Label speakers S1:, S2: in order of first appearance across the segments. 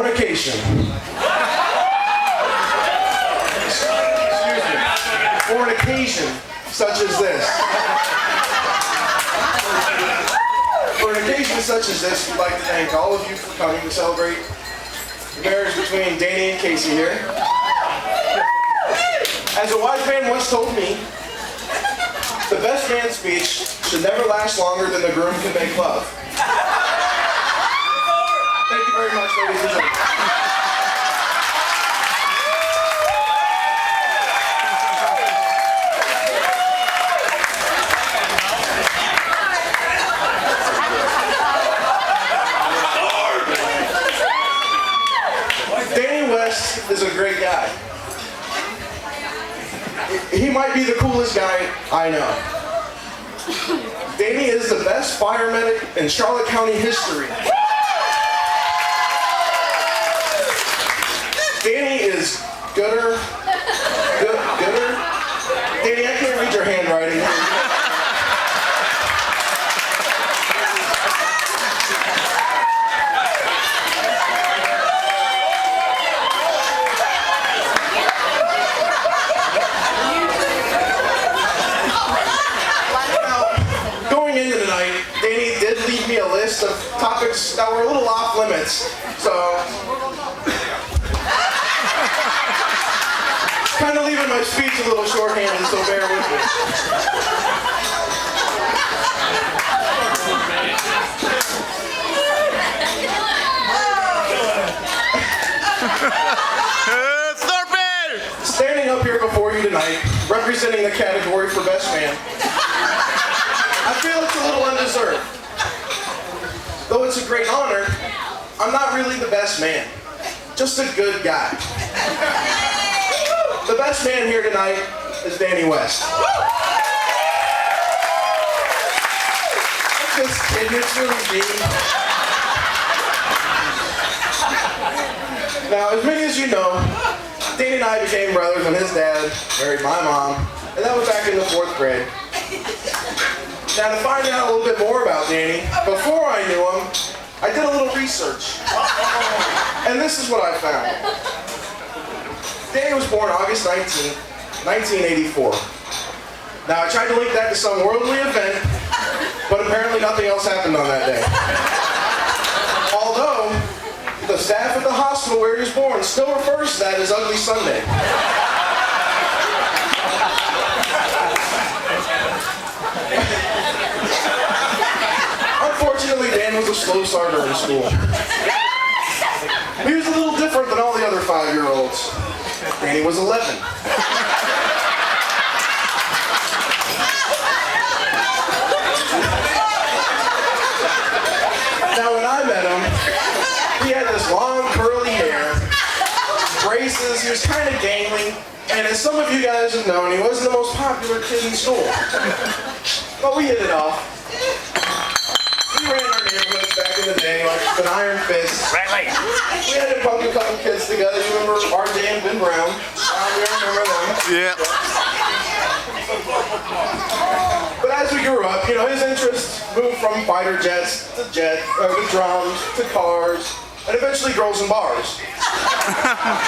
S1: Fornication. Excuse me. Fornication, such as this. For an occasion such as this, we'd like to thank all of you for coming to celebrate the marriage between Danny and Casey here. As a wise man once told me, the best man's speech should never last longer than the groom can make love. Thank you very much, ladies and gentlemen. Is a great guy. He might be the coolest guy I know. Danny is the best fire medic in Charlotte County history. Danny is gooder. Danny, I can't read your handwriting. Me a list of topics that were a little off limits, so kind of leaving my speech a little shorthanded, so bear with me. Standing up here before you tonight, representing the category for Best Man, I feel it's a little undeserved. Though it's a great honor, I'm not really the best man, just a good guy. The best man here tonight is Danny West. I'm just kidding, it's really me. Now, as many as you know, Danny and I became brothers when his dad married my mom, and that was back in the 4th grade. Now, to find out a little bit more about Danny, before I knew him, I did a little research. And this is what I found. Danny was born August 19th, 1984. Now, I tried to link that to some worldly event, but apparently nothing else happened on that day. Although, the staff at the hospital where he was born still refers to that as Ugly Sunday. Unfortunately, Dan was a slow starter in school. He was a little different than all the other 5-year-olds. Danny was 11. Now, when I met him, he had this long curly hair, braces, he was kind of gangly, and as some of you guys have known, he wasn't the most popular kid in school. But we hit it off. We ran our neighborhoods back in the day like an iron fist.
S2: Right.
S1: We had to pump a couple kids together. You remember RJ and Ben Brown? You remember them?
S2: Yeah.
S1: But as we grew up, his interests moved from fighter jets to drums to cars, and eventually girls and bars.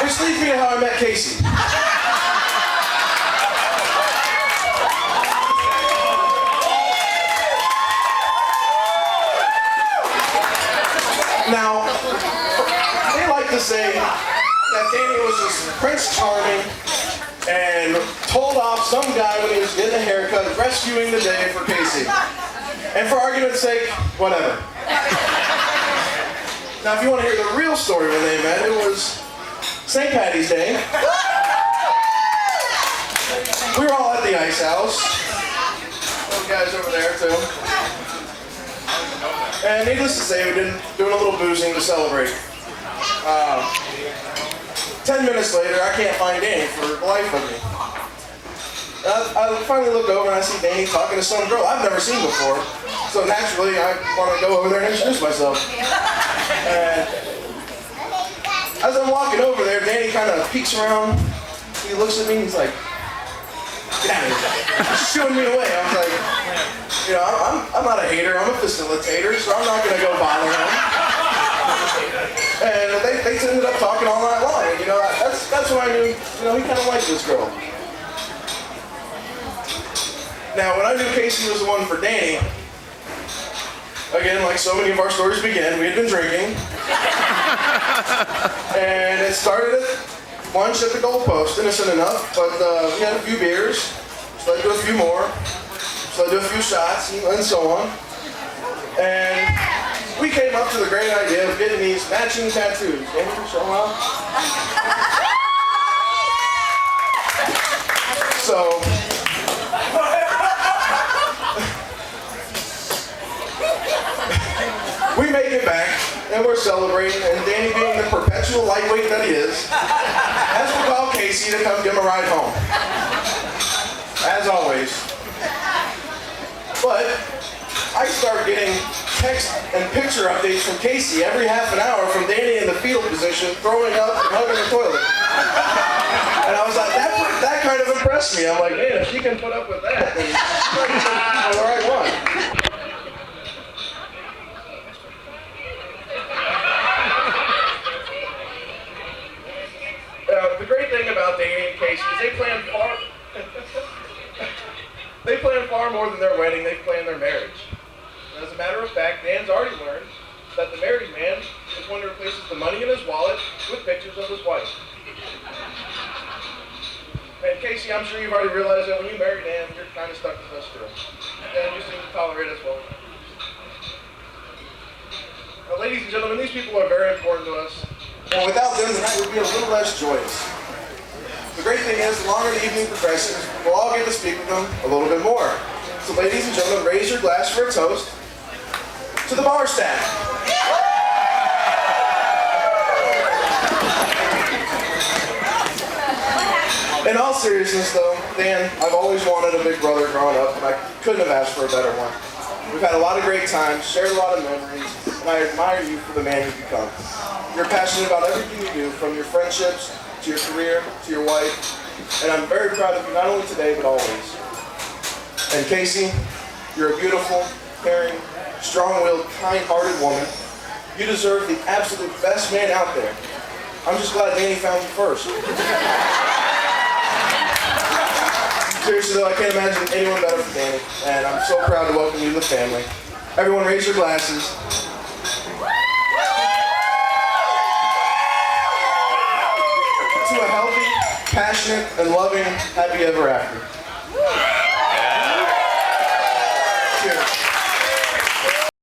S1: Which leads me to how I met Casey. Now, they like to say that Danny was just Prince Charming and told off some guy when he was getting a haircut, rescuing the day for Casey. And for argument's sake, whatever. Now, if you want to hear the real story when they met, it was St. Patty's Day. We were all at the ice house. Those guys over there, too. And needless to say, we've been doing a little boozing to celebrate. 10 minutes later, I can't find Danny for the life of me. I finally look over and I see Danny talking to some girl I've never seen before. So naturally, I want to go over there and introduce myself. And as I'm walking over there, Danny kind of peeks around. He looks at me and he's like, "Get out of here." He's shooing me away. I was like, I'm not a hater, I'm a facilitator, so I'm not going to go bother him. And they dates ended up talking all night long. And, that's when I knew, he kind of liked this girl. Now, when I knew Casey was the one for Danny, again, like so many of our stories begin, we had been drinking. And it started at lunch at the goalpost, innocent enough, but we had a few beers, so I do a few more, so I do a few shots, and so on. And we came up to the great idea of getting these matching tattoos. Danny, can you show them out? So, we make it back, and we're celebrating, and Danny, being the perpetual lightweight that he is, has to call Casey to come give him a ride home. As always. But I start getting text and picture updates from Casey every half an hour from Danny in the fetal position, throwing up and hugging the toilet. And I was like, that kind of impressed me. I'm like, man, if she can put up with that, then she's the right one. The great thing about Danny and Casey is they plan far more than their wedding. They plan their marriage. And as a matter of fact, Dan's already learned that the married man is one who replaces the money in his wallet with pictures of his wife. And Casey, I'm sure you've already realized that when you marry Dan, you're kind of stuck with us too. And you seem to tolerate us well. Now, ladies and gentlemen, these people are very important to us. And without them, the night would be a little less joyous. The great thing is, the longer the evening progresses, we'll all get to speak with them a little bit more. So ladies and gentlemen, raise your glass for a toast to the bar staff. In all seriousness though, Dan, I've always wanted a big brother growing up, and I couldn't have asked for a better one. We've had a lot of great times, shared a lot of memories, and I admire you for the man you've become. You're passionate about everything you do, from your friendships, to your career, to your wife, and I'm very proud of you, not only today, but always. And Casey, you're a beautiful, caring, strong-willed, kind-hearted woman. You deserve the absolute best man out there. I'm just glad Danny found you first. Seriously though, I can't imagine anyone better for Danny, and I'm so proud to welcome you to the family. Everyone raise your glasses. To a healthy, passionate, and loving happy ever after.